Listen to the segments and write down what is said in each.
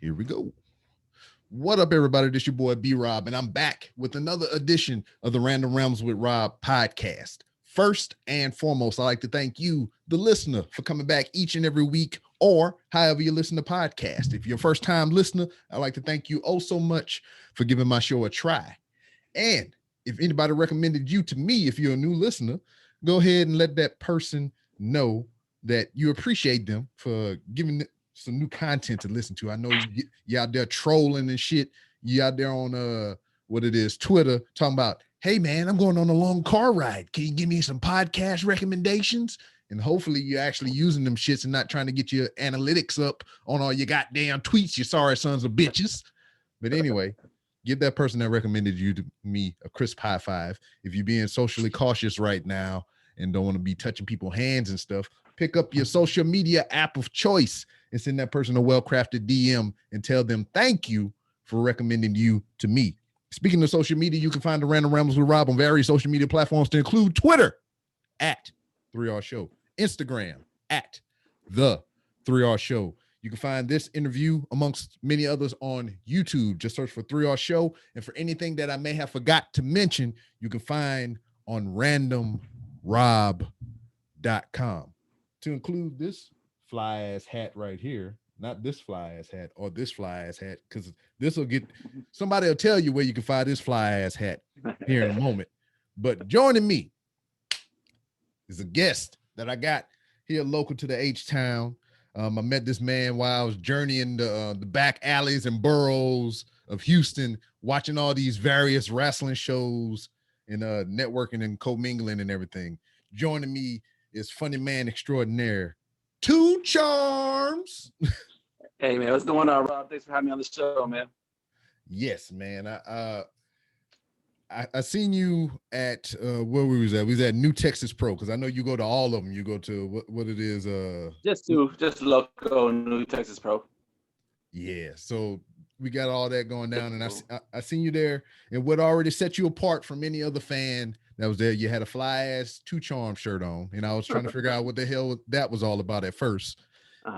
Here we go. What up, everybody? This your boy B-Rob, and I'm back with another edition of the Random Realms with Rob podcast. First and foremost, I'd like to thank you, the listener, for coming back each and every week, or however you listen to podcast. If you're a first-time listener, I'd like to thank you oh so much for giving my show a try. And if anybody recommended you to me, if you're a new listener, go ahead and let that person know that you appreciate them for giving some new content to listen to. I know you out there trolling and shit. You out there on what it is, Twitter, talking about, hey man, I'm going on a long car ride. Can you give me some podcast recommendations? And hopefully you're actually using them shits and not trying to get your analytics up on all your goddamn tweets, you sorry sons of bitches. But anyway, give that person that recommended you to me a crisp high five. If you're being socially cautious right now and don't want to be touching people's hands and stuff, pick up your social media app of choice and send that person a well-crafted DM and tell them thank you for recommending you to me. Speaking of social media, you can find the Random Rambles with Rob on various social media platforms to include Twitter at 3R Show, Instagram at The 3R Show. You can find this interview amongst many others on YouTube. Just search for 3R Show. And for anything that I may have forgot to mention, you can find on randomrob.com. To include this fly ass hat right here, not this fly ass hat or this fly ass hat, because this will get somebody will tell you where you can find this fly ass hat here in a moment. But joining me is a guest that I got here local to the H-Town. I met this man while I was journeying the back alleys and boroughs of Houston, watching all these various wrestling shows and networking and commingling and everything. Joining me is funny man extraordinaire, Two Charms. Hey man, what's going on, Rob? Thanks for having me on the show, man. Yes, man. I seen you at where we was at. We was at New Texas Pro, because I know you go to all of them. You go to what it is. Just local New Texas Pro. Yeah. So we got all that going down, and I seen you there, and what already set you apart from any other fan that was there. You had a fly ass Two Charm shirt on, and I was trying to figure out what the hell that was all about at first.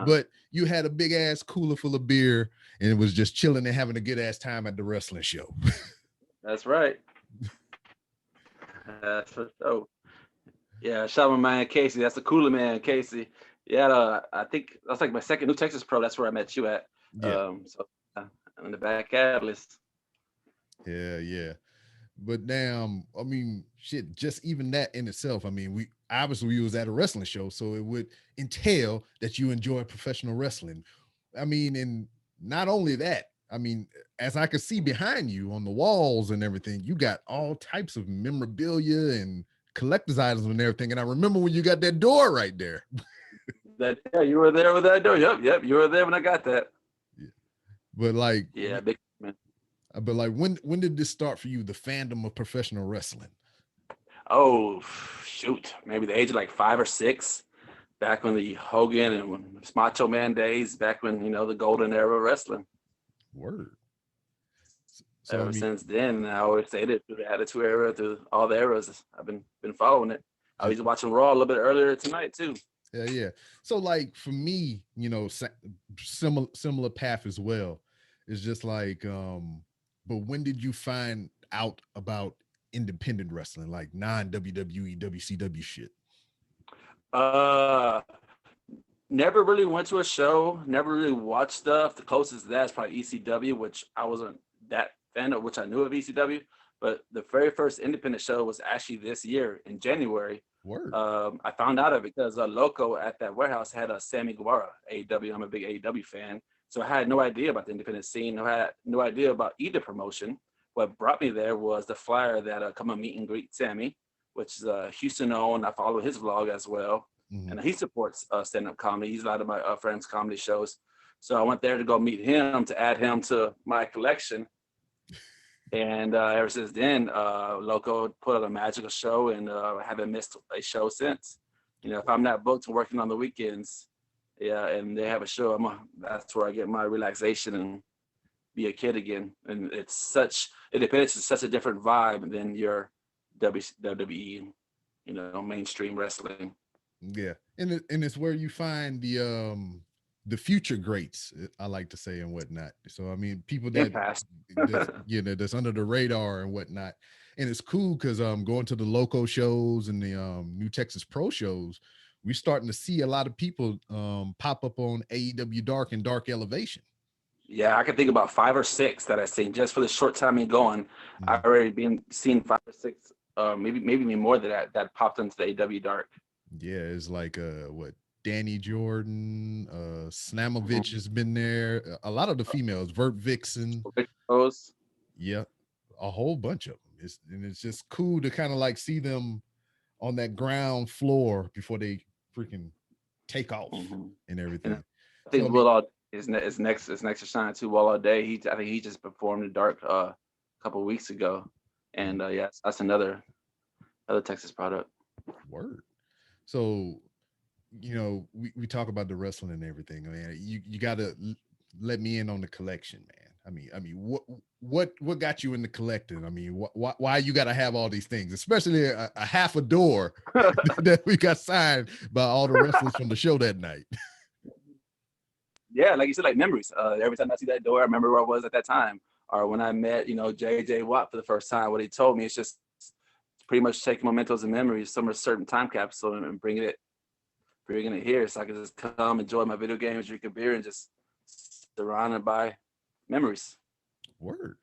But you had a big ass cooler full of beer, and it was just chilling and having a good ass time at the wrestling show. That's right. That's for sure. Yeah, shout out my man Casey. That's the cooler man, Casey. Yeah, I think that's like my second New Texas Pro. That's where I met you at. Yeah. So I'm in the back alleys. Yeah. But damn, I mean, shit, just even that in itself. I mean, we was at a wrestling show, so it would entail that you enjoy professional wrestling. I mean, and not only that, I mean, as I could see behind you on the walls and everything, you got all types of memorabilia and collector's items and everything. And I remember when you got that door right there. Yeah, you were there with that door. Yep, you were there when I got that. Yeah. But like, yeah, big man. But like, when did this start for you, the fandom of professional wrestling? Oh, shoot. Maybe the age of like 5 or 6, back when the Hogan and Macho Man days, back when, the golden era of wrestling. Word. So ever since then, I always say that through the Attitude Era, through all the eras, I've been following it. I was watching Raw a little bit earlier tonight, too. Yeah. So like, for me, similar path as well. It's just like, but when did you find out about independent wrestling, like non-WWE, WCW shit? Never really went to a show, never really watched stuff. The closest to that is probably ECW, which I wasn't that fan of, which I knew of ECW. But the very first independent show was actually this year in January. Word. I found out of it because Loco at that warehouse had a Sammy Guevara, AEW. I'm a big AEW fan. So I had no idea about the independent scene. I had no idea about either promotion. What brought me there was the flyer that come and meet and greet Sammy, which is Houston owned. I follow his vlog as well. Mm-hmm. And he supports stand-up comedy. He's a lot of my friends' comedy shows. So I went there to go meet him, to add him to my collection. And ever since then, Loco put on a magical show, and I haven't missed a show since. If I'm not booked and working on the weekends, and they have a show, that's where I get my relaxation and be a kid again. And independence is such a different vibe than your WWE, mainstream wrestling. Yeah, and it's where you find the the future greats, I like to say, and whatnot. So I mean, people In that past. that's under the radar and whatnot. And it's cool because going to the local shows and the New Texas Pro shows, we're starting to see a lot of people pop up on AEW Dark and Dark Elevation. Yeah, I can think about 5 or 6 that I've seen just for the short time me going. I Mhm. already been seen 5 or 6, maybe even more than that popped into the AW Dark. Yeah, it's like what Danny Jordan, Mhm. Snamovich has been there. A lot of the females, Vert Vixen, Those. yeah, a whole bunch of them. It's just cool to kind of like see them on that ground floor before they freaking take off Mhm. and And everything. I So I think mean, Will All is next to shine too. Will All Day. I think he just performed in Dark a couple weeks ago, and yes, that's another Texas product. word. So we talk about the wrestling and everything, man. You gotta let me in on the collection, man. I mean, what got you into collecting? I mean, why you got to have all these things, especially a half a door that we got signed by all the wrestlers from the show that night. Yeah, like you said, like memories. Every time I see that door, I remember where I was at that time, or when I met, JJ Watt for the first time. What he told me, it's just pretty much taking mementos and memories, some certain time capsule, and bringing it here, so I can just come enjoy my video games, drink a beer, and just surrounded by memories. Word.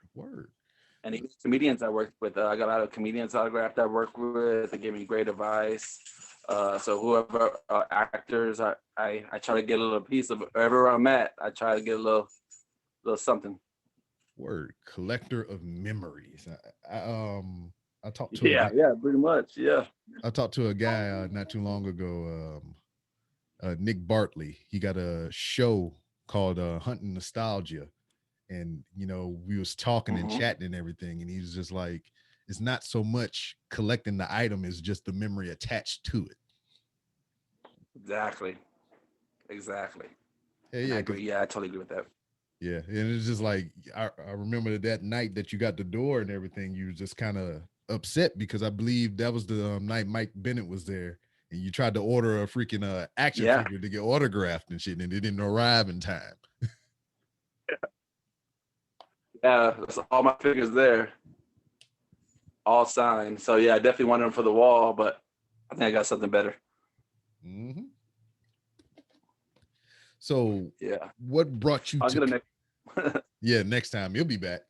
And even comedians I worked with, I got a lot of comedians autographed I work with. They gave me great advice. So whoever actors, I try to get a little piece of wherever I'm at. I try to get a little something. Word. Collector of memories. I talked to a Yeah, guy. yeah, pretty much. Yeah. I talked to a guy not too long ago. Nick Bartley. He got a show called Hunting Nostalgia, and we was talking and Hmm. chatting and everything, and he was just like, it's not so much collecting the item, it's just the memory attached to it. Exactly. Exactly. Yeah, And I yeah, because agree. Yeah, I totally agree with that. yeah, and it's just like I remember that night that you got the door and everything, you was just kind of upset because I believe that was the night Mike Bennett was there, and you tried to order a freaking action Yeah. figure to get autographed and shit, and it didn't arrive in time. Yeah. That's all my figures there, all signed. So yeah, I definitely wanted them for the wall, but I think I got something better. Hmm. So, Yeah. what brought you I'll to? get a next. Yeah, next time you'll be back.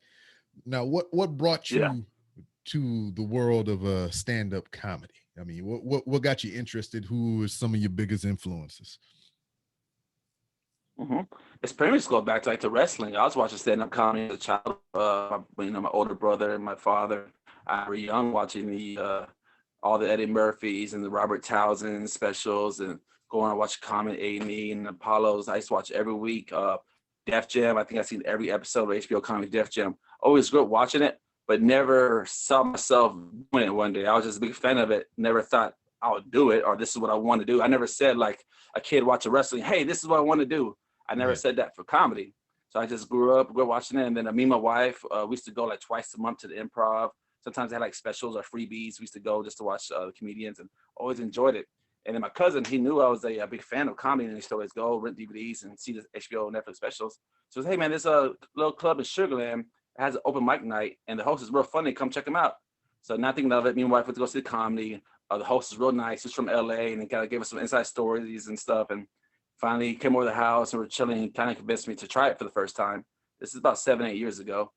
Now, what brought Yeah. you to the world of stand-up comedy? I mean, what got you interested? Who is some of your biggest influences? Hmm. It's pretty much go back to like to wrestling. I was watching stand-up comedy as a child. My older brother and my father. I were young watching the all the Eddie Murphys and the Robert Townsend specials, and going and watch Comet A&E and Apollos. I used to watch every week. Def Jam. I think I've seen every episode of HBO Comedy Def Jam. Always grew up watching it, but never saw myself doing it one day. I was just a big fan of it. Never thought I would do it or this is what I want to do. I never said like a kid watching wrestling, hey, this is what I want to do. I never Yeah, said that for comedy. So I just grew up watching it. And then me and my wife, we used to go like twice a month to the Improv. Sometimes they had like specials or freebies. We used to go just to watch the comedians and always enjoyed it. And then my cousin, he knew I was a big fan of comedy, and he used to always go rent DVDs and see the HBO Netflix specials. So he said, hey man, there's a little club in Sugarland. It has an open mic night, and the host is real funny. Come check him out. So now thinking of it, me and my wife went to go see the comedy. The host is real nice. He's from LA, and he kind of gave us some inside stories and stuff. And finally came over the house and we're chilling, and kind of convinced me to try it for the first time. This is about 7, 8 years ago.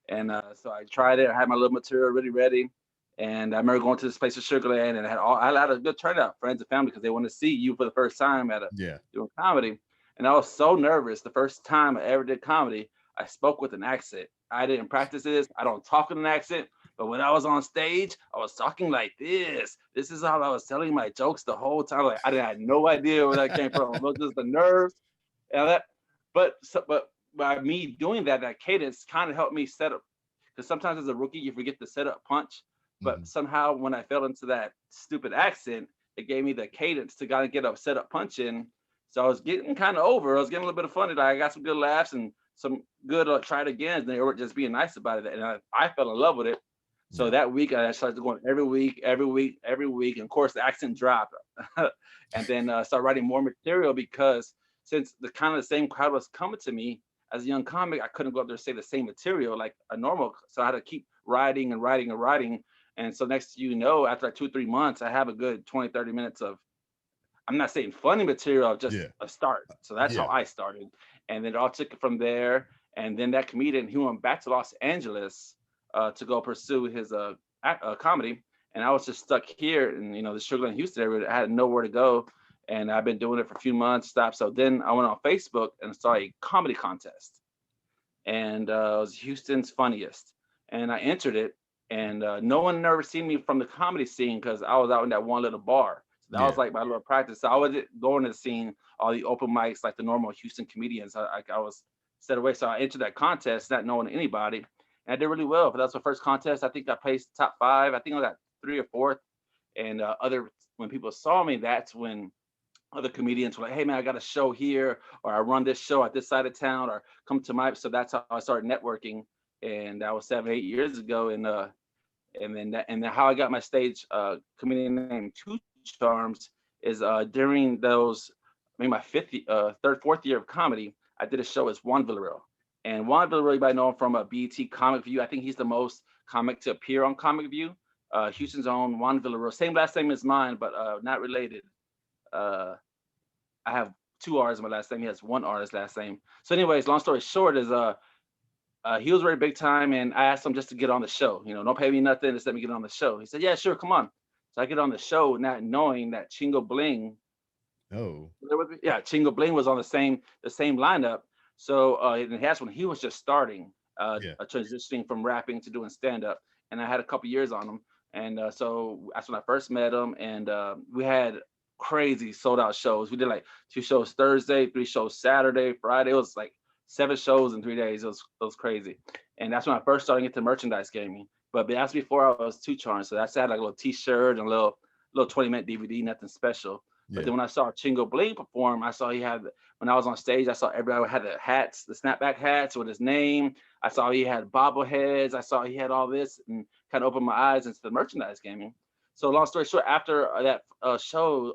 And so I tried it. I had my little material really ready. And I remember going to this place in Sugarland, and I had a good turnout, friends and family, because they want to see you for the first time yeah, doing comedy. And I was so nervous the first time I ever did comedy. I spoke with an accent. I didn't practice this. I don't talk in an accent. But when I was on stage, I was talking like this. This is how I was telling my jokes the whole time. Like I had no idea where that came from. It was just the nerves and that. But by me doing that, that cadence kind of helped me set up. Because sometimes as a rookie, you forget to set up punch. But hmm, somehow when I fell into that stupid accent, it gave me the cadence to kind of get up, set up punch in. So I was getting kind of over. I was getting a little bit of fun. Like I got some good laughs and some good try it again. And they were just being nice about it. And I fell in love with it. So yeah, that week I started going every week, every week, every week. And of course the accent dropped. And then start writing more material because since the kind of the same crowd was coming to me as a young comic, I couldn't go up there and say the same material like a normal. So I had to keep writing and writing and writing. And so next you know, after like 2 or 3 months, I have a good 20, 30 minutes of, I'm not saying funny material, just Yeah. a start. So that's how Yeah. I started. And then it all took it from there. And then that comedian, he went back to Los Angeles to go pursue his comedy. And I was just stuck here in, the Sugar Land, Houston area. I had nowhere to go. And I've been doing it for a few months, stopped. So then I went on Facebook and saw a comedy contest. And it was Houston's funniest. And I entered it. And no one never seen me from the comedy scene because I was out in that one little bar. So that was Yeah. like my little practice. So I was going to the scene, all the open mics, like the normal Houston comedians. I was set away. So I entered that contest, not knowing anybody. And I did really well. But that was the first contest. I think I placed top 5. I think I got 3 or 4th. And when people saw me, that's when other comedians were like, hey man, I got a show here, or I run this show at this side of town, or come to my, so that's how I started networking. And that was 7, 8 years ago. And then how I got my stage comedian named Two Charms is during those, my third, 4th year of comedy, I did a show as Juan Villarreal. And Juan Villarreal, you might know him from a BET Comic View. I think he's the most comic to appear on Comic View. Houston's own Juan Villarreal, same last name as mine, but not related. Uh, I have 2 R's in my last name. He has 1 R in his last name. So, anyways, long story short is he was very big time, and I asked him just to get on the show. Don't pay me nothing, just let me get on the show. He said, yeah, sure, come on. So I get on the show, not knowing that Chingo Bling. Oh. Yeah, Chingo Bling was on the same lineup. So and that's when he was just starting, Yeah. transitioning from rapping to doing stand up, and I had a couple years on him, and so that's when I first met him, and we had crazy sold out shows. We did like 2 shows Thursday, 3 shows Saturday, Friday. It was like 7 shows in 3 days. It was crazy, and that's when I first started into merchandise gaming. But that's before I was Two Charms, so that's had like a little T-shirt and a little 20-minute DVD, nothing special. But Yeah. then when I saw Chingo Bling perform, I saw he had, when I was on stage, I saw everybody had the hats, the snapback hats with his name. I saw he had bobbleheads. I saw he had all this, and kind of opened my eyes into the merchandise gaming. So long story short, after that show,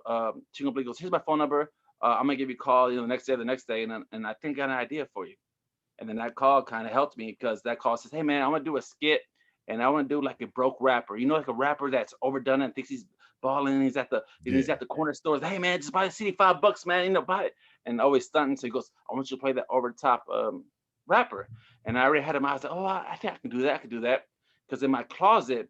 Chingo Bling goes, here's my phone number. I'm gonna give you a call, the next day, and I think I got an idea for you. And then that call kind of helped me because that call says, hey man, I want to do a skit, and I want to do like a broke rapper, like a rapper that's overdone and thinks he's balling. He's at the corner stores. Hey man, just buy the CD, $5, man. Buy it, and always stunting. So he goes, I want you to play that over the top rapper. And I already had him. I was like, oh, I think I can do that. Because in my closet,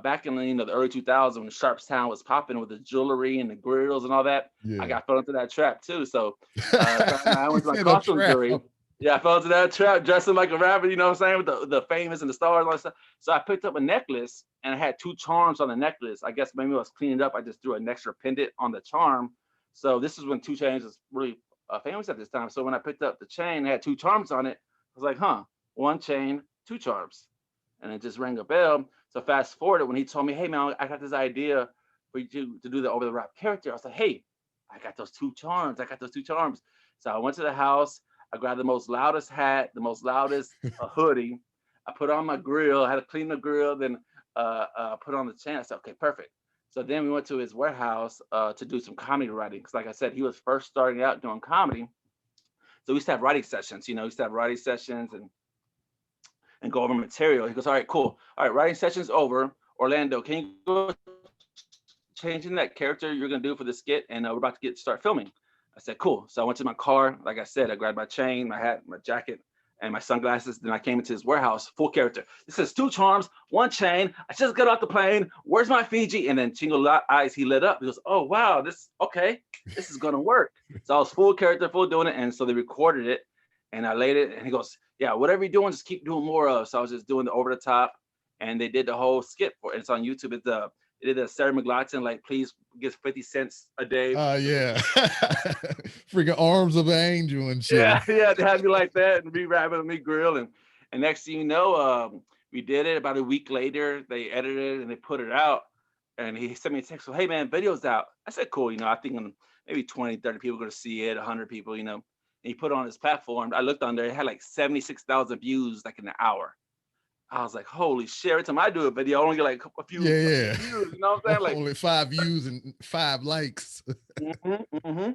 back in the early 2000s when Sharpstown was popping with the jewelry and the grills and all that, Yeah. I got thrown into that trap too. So I went to my Said a costume trap. jewelry. Yeah, I fell into that trap, dressing like a rapper, you know what I'm saying, with the famous and the stars and all that stuff. So I picked up a necklace, and I had 2 charms on the necklace. I guess maybe I was cleaning it up. I just threw an extra pendant on the charm. So this is when 2 Chainz was really famous at this time. So when I picked up the chain, it had 2 charms on it. I was like, 1 chain, 2 charms. And it just rang a bell. So fast forward, when he told me, hey, man, I got this idea for you to do the over-the-rap character. I was like, hey, I got those 2 charms. So I went to the house. I grabbed the most loudest hat, the most loudest hoodie. I put on my grill. I had to clean the grill, then put on the chain. I said, okay, perfect. So then we went to his warehouse to do some comedy writing. Because like I said, he was first starting out doing comedy. So we used to have writing sessions, and go over material. He goes, all right, cool. All right, writing session's over. Orlando, can you go changing that character you're going to do for the skit? And we're about to start filming. I said, cool. So I went to my car. Like I said, I grabbed my chain, my hat, my jacket, and my sunglasses. Then I came into his warehouse, full character. This is 2 charms, 1 chain. I just got off the plane. Where's my Fiji? And then Chingo eyes, he lit up. He goes, oh, wow, this is going to work. So I was full character, full doing it. And so they recorded it, and I laid it. And he goes, yeah, whatever you're doing, just keep doing more of. So I was just doing the over the top, and they did the whole skit for it. It's on YouTube. It did a Sarah McLachlan, like, please give 50 cents a day. Yeah. Freaking arms of an angel and shit. Yeah, they had me like that, and me rapping and me grilling. And next thing you know, we did it. About a week later, they edited it and they put it out. And he sent me a text, so, hey man, video's out. I said, cool, I think maybe 20, 30 people are gonna see it, 100 people, And he put it on his platform. I looked on there, it had like 76,000 views like in an hour. I was like, holy shit, every time I do a video, I only get like a few views, you know what I'm saying? Like only 5 views and 5 likes. Mm-hmm.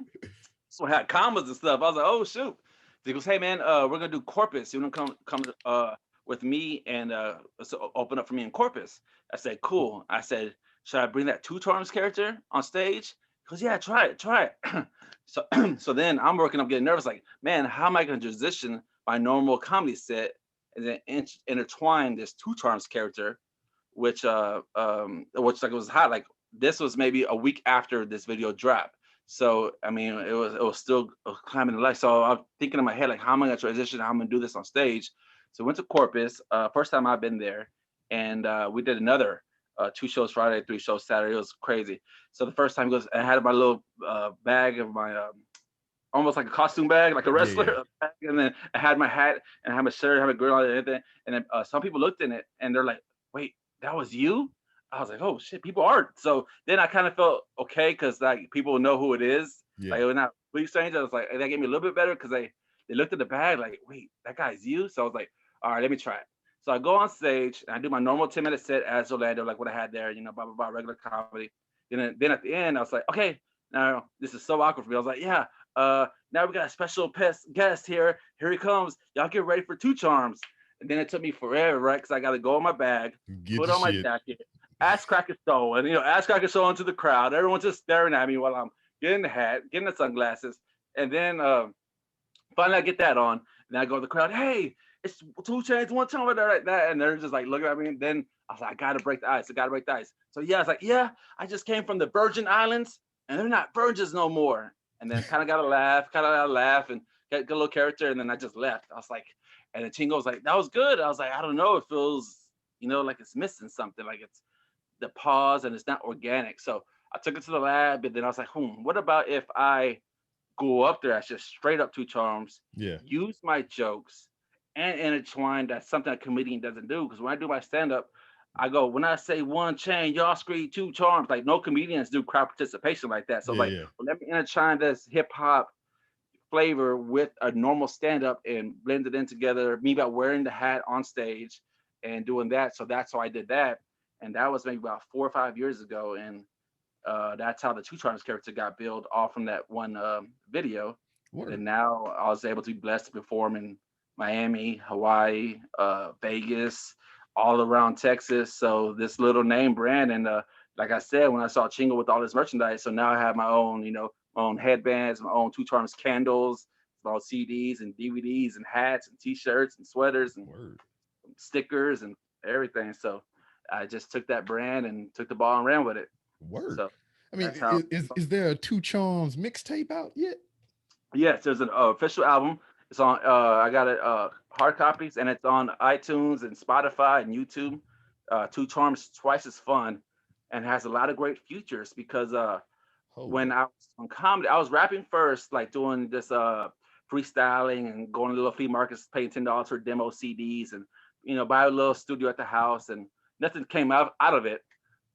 So I had commas and stuff. I was like, oh shoot. He goes, hey man, we're gonna do Corpus. You wanna come with me and open up for me in Corpus? I said, cool. I said, should I bring that Two Charms character on stage? He goes, yeah, try it. So so then I'm working, I'm getting nervous, like, man, how am I gonna transition my normal comedy set and then intertwine this Two Charms character, which like was hot. Like this was maybe a week after this video dropped. So I mean, it was still climbing the light. So I'm thinking in my head, like, how am I gonna transition? How am I gonna do this on stage? So we went to Corpus. First time I've been there, and we did another 2 shows Friday, 3 shows Saturday. It was crazy. So the first time goes, I had my little bag of my almost like a costume bag, like a wrestler bag, and then I had my hat and I had my shirt, I had my grill and everything. And then some people looked in it and they're like, "Wait, that was you?" I was like, "Oh shit, people aren't." So then I kind of felt okay because like people know who it is. Yeah. Like it was not complete strange. I was like, that gave me a little bit better because they looked at the bag like, "Wait, that guy's you?" So I was like, "All right, let me try it." So I go on stage and I do my normal 10-minute set as Orlando, like what I had there, blah blah blah, regular comedy. Then at the end, I was like, "Okay, now this is so awkward for me." I was like, "Yeah, now we got a special guest here. Here he comes. Y'all get ready for Two Charms." And then it took me forever, right? Because I got to go in my bag, put on my jacket, ass crack a show, and ass crack a show into the crowd. Everyone's just staring at me while I'm getting the hat, getting the sunglasses, and then finally I get that on, and I go to the crowd. Hey, it's 2 Chainz, 1 Charm, like that, and they're just like looking at me. And then I was like, I gotta break the ice. So yeah, it's like, yeah, I just came from the Virgin Islands, and they're not virgins no more. And then kind of got a laugh, and get a little character, and then I just left. I was like, and the Chingo was like, that was good. I was like, I don't know, it feels, like it's missing something, like it's the pause and it's not organic. So I took it to the lab, and then I was like, what about if I go up there as just straight up Two Charms, use my jokes, and intertwine that's something a comedian doesn't do. Because when I do my stand-up, I go, when I say 1 chain, y'all scream 2 charms. Like no comedians do crowd participation like that. So well, let me intertwine this hip hop flavor with a normal stand-up and blend it in together. Me about wearing the hat on stage and doing that. So that's how I did that. And that was maybe about 4 or 5 years ago. And that's how the Two Charms character got built off from that one video. Word. And now I was able to be blessed to perform in Miami, Hawaii, Vegas, all around Texas. So this little name brand, and like I said, when I saw Chingo with all this merchandise, so now I have my own, my own headbands, my own Two Charms candles, my own CDs and DVDs and hats and T-shirts and sweaters and stickers and everything. So I just took that brand and took the ball and ran with it. Word. So, I mean, is there a Two Charms mixtape out yet? Yes, there's an official album. It's on. I got it hard copies, and it's on iTunes and Spotify and YouTube. Two Charms Twice as Fun, and has a lot of great features because when I was on comedy, I was rapping first, like doing this freestyling and going to little flea markets, paying $10 for demo CDs, and buy a little studio at the house, and nothing came out of it.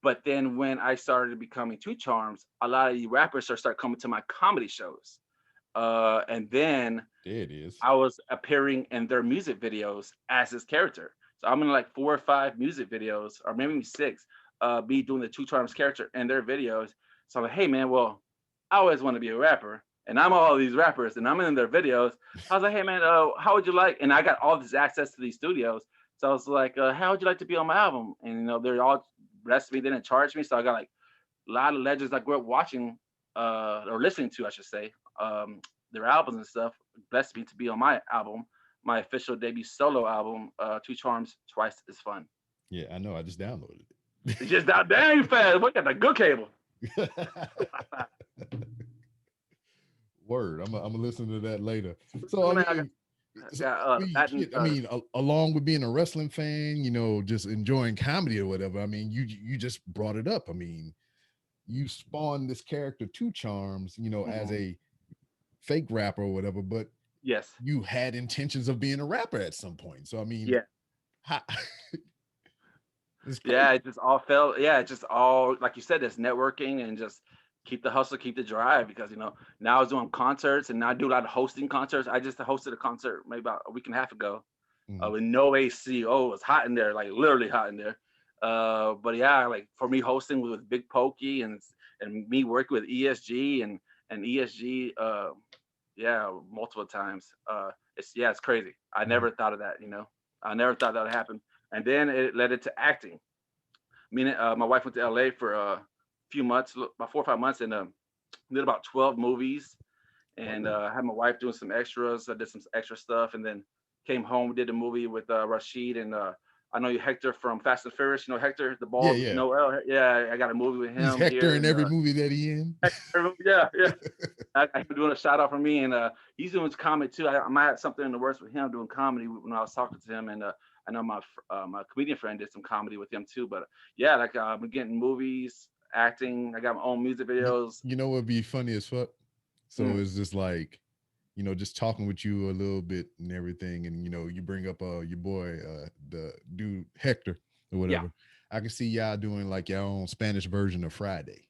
But then when I started becoming Two Charms, a lot of the rappers started coming to my comedy shows. And then there it is. I was appearing in their music videos as this character. So I'm in like 4 or 5 music videos, or maybe 6, me doing the Two Charms character in their videos. So I'm like, hey man, well, I always want to be a rapper, and I'm all these rappers, and I'm in their videos. I was like, hey man, how would you like? And I got all this access to these studios. So I was like, how would you like to be on my album? And they're all blessed me, they didn't charge me. So I got like a lot of legends I grew up watching or listening to, I should say, their albums and stuff. Blessed me to be on my album, my official debut solo album, Two Charms Twice as Fun. Yeah, I know. I just downloaded it. It's just that dang fast. Look at the good cable. Word. I'm gonna listen to that later. So I mean, along with being a wrestling fan, just enjoying comedy or whatever. I mean, you just brought it up. I mean, you spawned this character Two Charms, as a fake rapper or whatever, but yes, you had intentions of being a rapper at some point. So I mean, it just all felt, it just all, like you said, it's networking and just keep the hustle, keep the drive, because now I was doing concerts, and now I do a lot of hosting concerts. I just hosted a concert maybe about a week and a half ago with no AC. Oh, it was hot in there, like literally hot in there. But yeah, like for me hosting with Big Pokey and me working with ESG and ESG Yeah, multiple times. It's crazy. I Mhm. never thought of that. I never thought that would happen. And then it led into acting. Me and my wife went to LA for a few months, about 4 or 5 months, and did about 12 movies. And Word. had my wife doing some extras. I did some extra stuff, and then came home. We did a movie with Rashid and I know you Hector from Fast and Furious. You know Hector, the Yeah, bald yeah. Noel. Yeah, I got a movie with He's him Hector here, in and every movie that he in. yeah, yeah. I'm doing a shout out for me, and he's doing comedy too. I might have something in the works with him doing comedy when I was talking to him, and I know my comedian friend did some comedy with him too. But yeah, like I've been getting movies, acting. I got my own music you, videos. you know what'd be funny as fuck? So Mm, it's just like, just talking with you a little bit and everything, and you bring up your boy, the dude Hector or yeah, whatever. I can see y'all doing like your own Spanish version of Friday.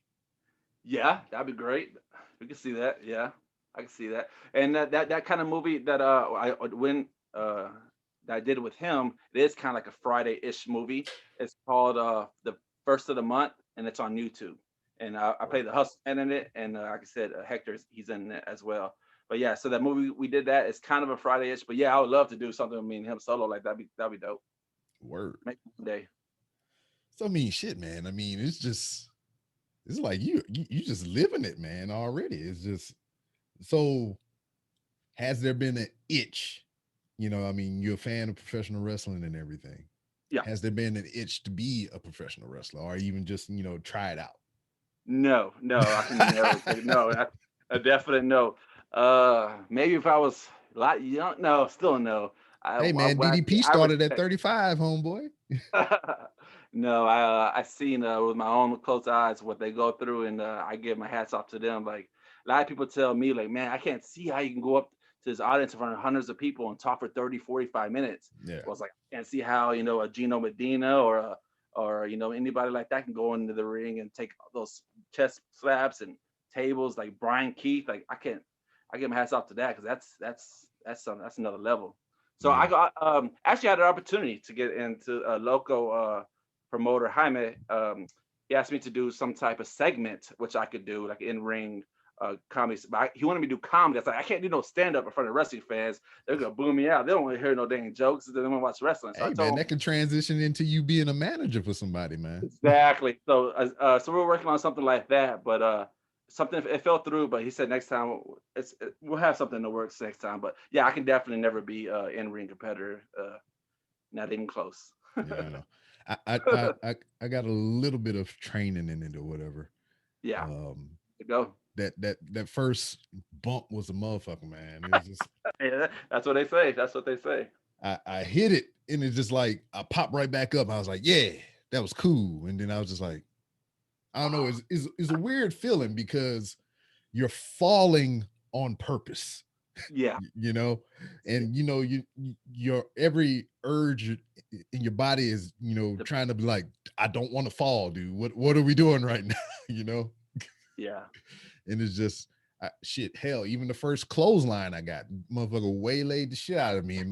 yeah, that'd be great. We can see that. Yeah, I can see that. And that kind of movie that uh that I did with him, it is kind of like a Friday-ish movie. It's called the first of the month, and it's on YouTube. And I play the hustle man in it, and like I said, Hector's he's in it as well. But yeah, so that movie we did that. It's kind of a Friday-ish, but yeah, I would love to do something with me and him solo like that'd be dope. Word. Make one day. So I mean, shit, man. I mean, it's like you just living it, man. Already, it's just so. Has there been an itch? I mean, you're a fan of professional wrestling and everything. Yeah. Has there been an itch to be a professional wrestler, or even just try it out? No, no, I can never say no. A definite no. Maybe if I was a lot young, no, still no. Hey, man, DDP I started at respect. 35, homeboy. No, I seen with my own close eyes what they go through, and I give my hats off to them. Like a lot of people tell me, like, man, I can't see how you can go up to this audience in front of hundreds of people and talk for 30, 45 minutes. Yeah, I was like, I can't see how a Gino Medina or anybody like that can go into the ring and take those chest slaps and tables like Brian Keith. Like I can't. I give my hats off to that because that's another level. So I yeah. got actually had an opportunity to get into a local promoter Jaime. He asked me to do some type of segment which I could do like in ring comedy. But he wanted me to do comedy. I was like, I can't do no stand up in front of wrestling fans. They're gonna boo me out. They don't want to hear no dang jokes. They don't want to watch wrestling. So I Hey, man, told him that can transition into you being a manager for somebody, man. exactly. So we're working on something like that, but something it fell through. But he said next time we'll have something in the works next time. But yeah, I can definitely never be in ring competitor. Not even close. Yeah, I know. I got a little bit of training in it or whatever. Yeah, Um, to go. that first bump was a motherfucker, man. It was just Yeah, that's what they say. That's what they say. I hit it and it's just like I popped right back up. I was like, yeah, that was cool. And then I was just like, I don't know, it's a weird feeling because you're falling on purpose, Yeah, you know, yeah. and your every urge in your body is The- trying to be like, I don't want to fall, dude. What are we doing right now? you know, yeah. and it's just shit. Hell, even the first clothesline I got, motherfucker, waylaid the shit out of me, and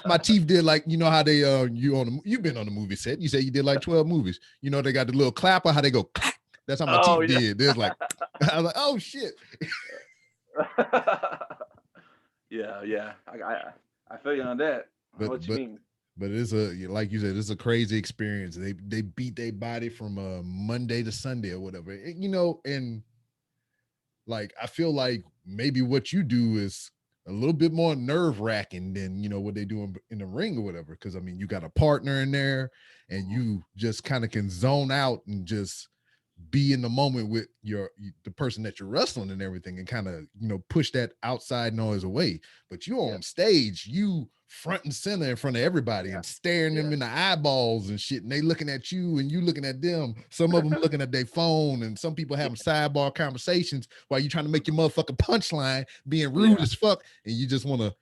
my teeth did like how they you've been on the movie set. You say you did like 12 movies. They got the little clapper, how they go clack. That's how my Oh teeth yeah. did. There's like I was like, oh shit. Yeah, yeah. I feel you on that. I know But what you but mean. but it's like you said, it's a crazy experience. They beat their body from Monday to Sunday or whatever. And like I feel like maybe what you do is a little bit more nerve wracking than what they do in the ring or whatever. Because I mean, you got a partner in there, and Mhm. you just kind of can zone out and just be in the moment with the person that you're wrestling and everything, and kind of push that outside noise away. But you Yeah, on stage, you front and center in front of everybody yeah, and staring them yeah. in the eyeballs and shit, and they looking at you and you looking at them. Some of them looking at their phone, and some people Yeah, having sidebar conversations while you trying to make your motherfucking punchline, being rude yeah, as fuck, and you just want to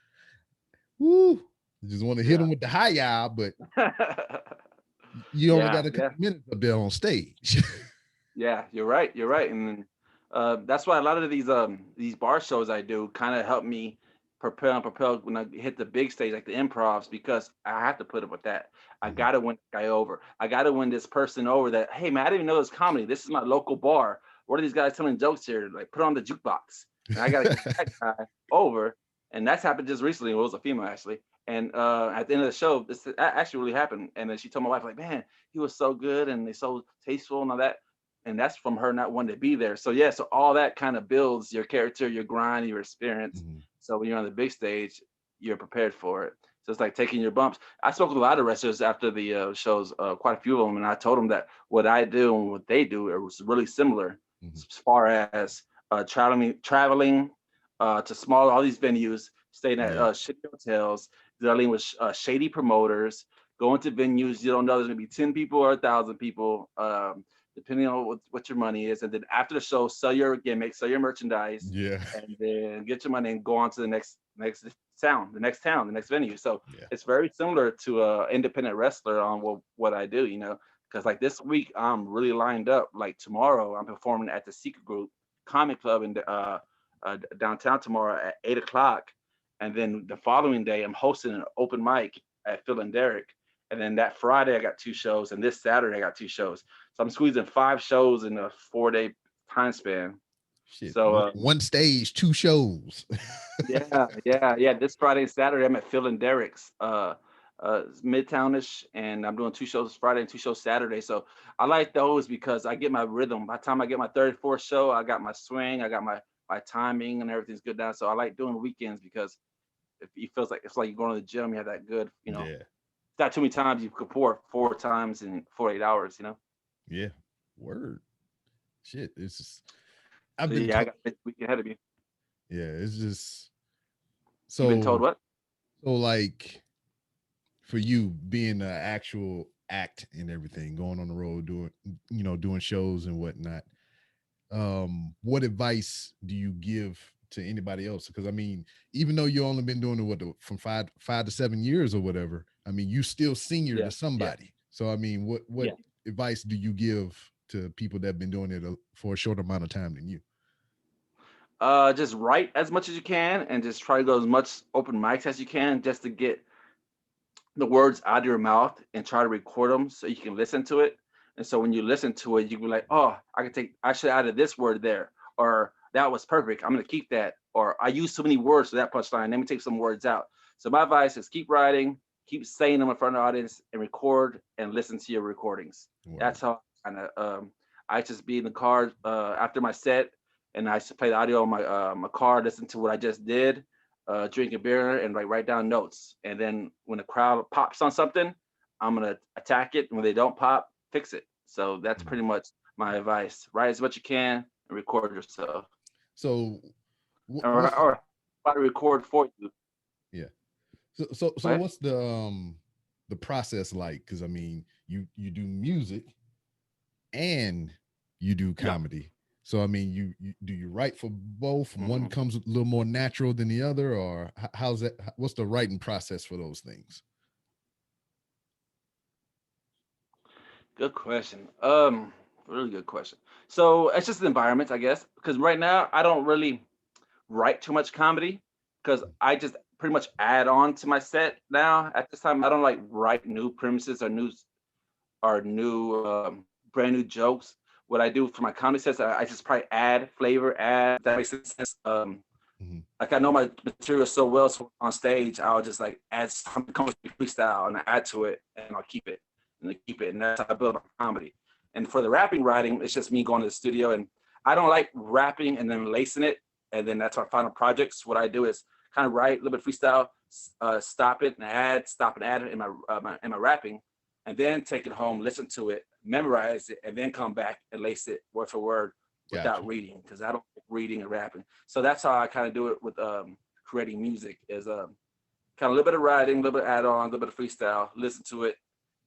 woo you just want to hit yeah. them with the high eye, but you only Yeah, got a yeah. couple minutes up there on stage. Yeah, you're right. You're right, and that's why a lot of these bar shows I do kind of help me propel when I hit the big stage like the improvs because I have to put up with that. I Mhm. gotta win the guy over. I gotta win this person over. That hey man, I didn't even know this comedy. This is my local bar. What are these guys telling jokes here? Like put on the jukebox. and I got to get that guy over. And that's happened just recently. It was a female actually. And at the end of the show, this actually really happened. And then she told my wife, like, man, he was so good and he's so tasteful and all that. And that's from her not wanting to be there. So yeah, so all that kind of builds your character, your grind, your experience. Mhm. So when you're on the big stage, you're prepared for it. So it's like taking your bumps. I spoke with a lot of wrestlers after the shows, quite a few of them, and I told them that what I do and what they do it was really similar Mhm. as far as traveling to small all these venues, staying at Yeah. shitty hotels, dealing with shady promoters, going to venues you don't know there's gonna be 10 people or 1,000 people, depending on what your money is, and then after the show, sell your gimmick, sell your merchandise, Yeah. and then get your money and go on to the next town, the next venue. So Yeah. it's very similar to a independent wrestler on what I do, you know, because like this week I'm really lined up. Like tomorrow I'm performing at the Secret Group Comic Club in downtown tomorrow at 8 o'clock, and then the following day I'm hosting an open mic at Phil and Derek, and then that Friday I got 2 shows, and this Saturday I got 2 shows. So I'm squeezing 5 shows in a 4-day time span. Shit. So One stage, 2 shows. yeah. This Friday and Saturday, I'm at Phil and Derek's, Midtownish, and I'm doing 2 shows Friday and 2 shows Saturday. So I like those because I get my rhythm. By the time I get my third, fourth show, I got my swing, I got my timing, and everything's good down. So I like doing weekends because it feels like it's like you're going to the gym. You have that good, you know, Yeah. not too many times you could pour 4 times in 48 hours, you know. Yeah. Word. Shit. It's just, I've So been yeah, I told. got a week ahead of you. Yeah. It's just You've been told so, what? so like for you being an actual act and everything, going on the road, doing shows and whatnot. What advice do you give to anybody else? Because I mean, even though you only been doing it from five to 7 years or whatever, I mean, you still senior Yeah, to yeah, somebody. So I mean, what yeah. advice do you give to people that have been doing it for a shorter amount of time than you? Just write as much as you can and just try to go as much open mics as you can just to get the words out of your mouth and try to record them so you can listen to it. And so when you listen to it, you can be like, oh, I should add this word there, or that was perfect. I'm gonna keep that, or I used so many words for that punchline. Let me take some words out. So my advice is keep writing, keep saying them in front of the audience, and record and listen to your recordings. Word. That's how I just be in the car after my set, and I used to play the audio on my car, listen to what I just did, drink a beer and like write down notes. And then when the crowd pops on something, I'm gonna attack it. And when they don't pop, fix it. So that's Mhm. pretty much my advice. Write as much you can and record yourself, So or, what's or try to record for you. yeah. So But what's the process like? Because I mean, you do music and you do yeah. comedy. So I mean, you do you write for both? One Mhm. comes a little more natural than the other, or how's that? What's the writing process for those things? Good question. Really good question. So it's just the environment, I guess, because right now I don't really write too much comedy because I just pretty much add on to my set now. At this time, I don't like write new premises or new brand new jokes. What I do for my comedy sets, I just probably add flavor, add that makes sense. Mhm. Like I know my material so well, so on stage, I'll just like add something comes with freestyle and I add to it and I'll keep it and I keep it. And that's how I build my comedy. And for the rapping writing, it's just me going to the studio and I don't like rapping and then lacing it. And then that's our final projects. What I do is kind of write a little bit freestyle, stop it and add, stop and add it in my rapping, and then take it home, listen to it, memorize it, and then come back and lace it word for word without Gotcha. reading because I don't like reading and rapping. So that's how I kind of do it with creating music is kind of a little bit of writing, a little bit of add on, a little bit of freestyle, listen to it,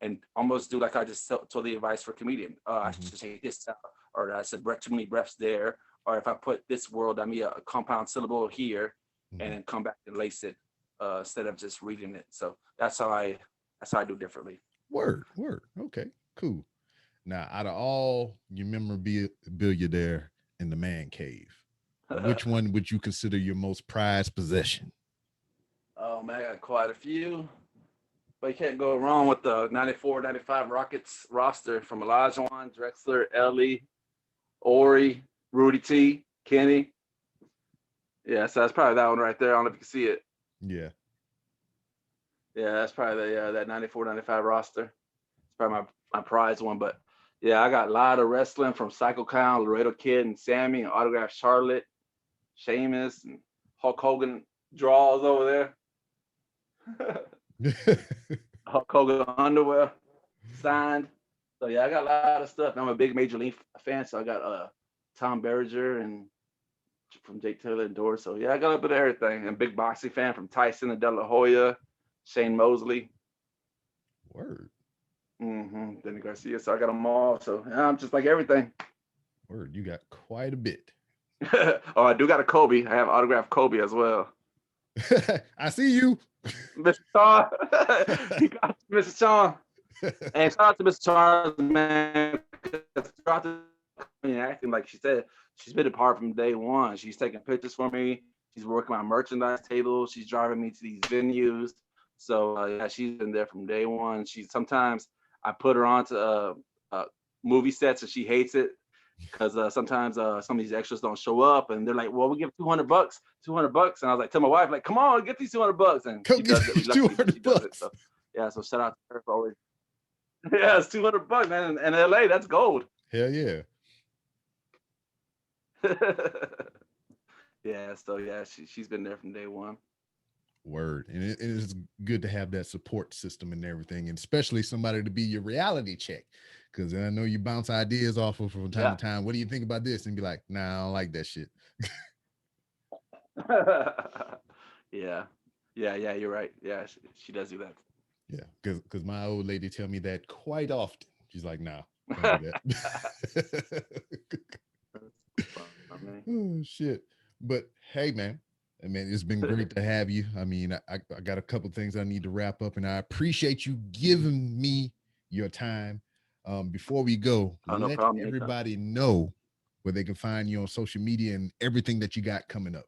and almost do like I just told the advice for a comedian. I Hmm. should take this out, or I said too many breaths there, or if I put this word, I mean a compound syllable here, and Hmm. then come back and lace it instead of just reading it. So that's how I do differently. Word. Okay, cool. Now, out of all your memorabilia there in the man cave, which one would you consider your most prized possession? Oh man, I got quite a few. But you can't go wrong with the 94, 95 Rockets roster from Olajuwon, Drexler, Ellie, Ori, Rudy T, Kenny. Yeah, so that's probably that one right there. I don't know if you can see it. Yeah. Yeah, that's probably the that 94, 95 roster. It's probably my prize one. But yeah, I got a lot of wrestling from Psycho Clown, Laredo Kid, and Sammy, and Autograph Charlotte, Sheamus, and Hulk Hogan draws over there. Hulk Hogan underwear signed. So yeah, I got a lot of stuff. I'm a big Major League fan, so I got Tom Berenger and from Jake Taylor and Doors. So yeah, I got a bit of everything. And big boxing fan from Tyson and De La Hoya, Shane Mosley, Word. Danny Garcia. So I got them all. So yeah, I'm just like everything. Word. You got quite a bit. Oh, I do got a Kobe. I have autographed Kobe as well. I see you. Mr. Sean. You got Mr. Sean. And shout out to Mr. Charles, man. Throughout the acting, like she said, she's been a part from day one. She's taking pictures for me. She's working my merchandise table. She's driving me to these venues. So yeah, she's been there from day one. Sometimes I put her on to movie sets and she hates it because sometimes some of these extras don't show up and they're like, well, we give $200, $200. And I was like, tell my wife, like, come on, get these $200. And Come she does it. Reluctantly, she does it. So yeah, so shout out to her for always. Yeah, it's $200, man. In LA, that's gold. Hell yeah. Yeah, so yeah, she's been there from day one. Word. And it is good to have that support system and everything, and especially somebody to be your reality check. Because I know you bounce ideas off of from time to time. What do you think about this? And be like, nah, I don't like that shit. Yeah, you're right. Yeah, she does do that. Yeah, because my old lady tell me that quite often. She's like, nah, don't do that. Oh shit. But hey, man. I mean, it's been great to have you. I mean, I got a couple things I need to wrap up, and I appreciate you giving me your time. Before we go, no let problem. everybody know where they can find you on social media and everything that you got coming up.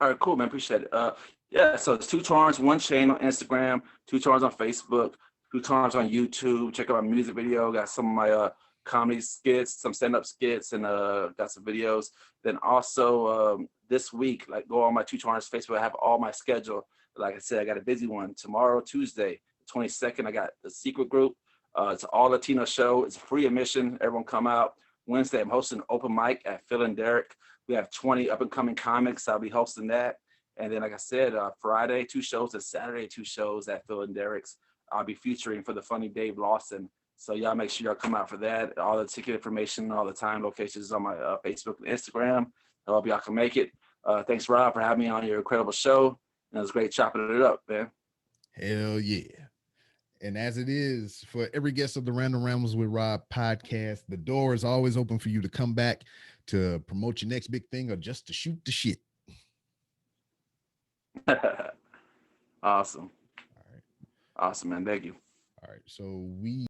All right, cool, man. Appreciate it. Yeah, so it's Two Charms, One Chain on Instagram, Two Charms on Facebook, Two Charms on YouTube. Check out my music video. Got some of my comedy skits, some stand-up skits, and got some videos. Then also this week, like go on my Two Charms Facebook. I have all my schedule. Like I said, I got a busy one tomorrow, Tuesday, 22nd. I got the Secret Group. It's an all Latino show. It's free admission. Everyone come out. Wednesday, I'm hosting an open mic at Phil and Derek. We have 20 up and coming comics. I'll be hosting that. And then, like I said, Friday, 2 shows, and Saturday, 2 shows at Phil and Derek's. I'll be featuring for the funny Dave Lawson. So y'all make sure y'all come out for that. All the ticket information, all the time locations on my Facebook and Instagram. I hope y'all can make it. Thanks, Rob, for having me on your incredible show. And it was great chopping it up, man. Hell yeah. And as it is for every guest of the Random Rambles with Rob podcast, the door is always open for you to come back to promote your next big thing or just to shoot the shit. Awesome. All right. Awesome, man. Thank you. All right. So we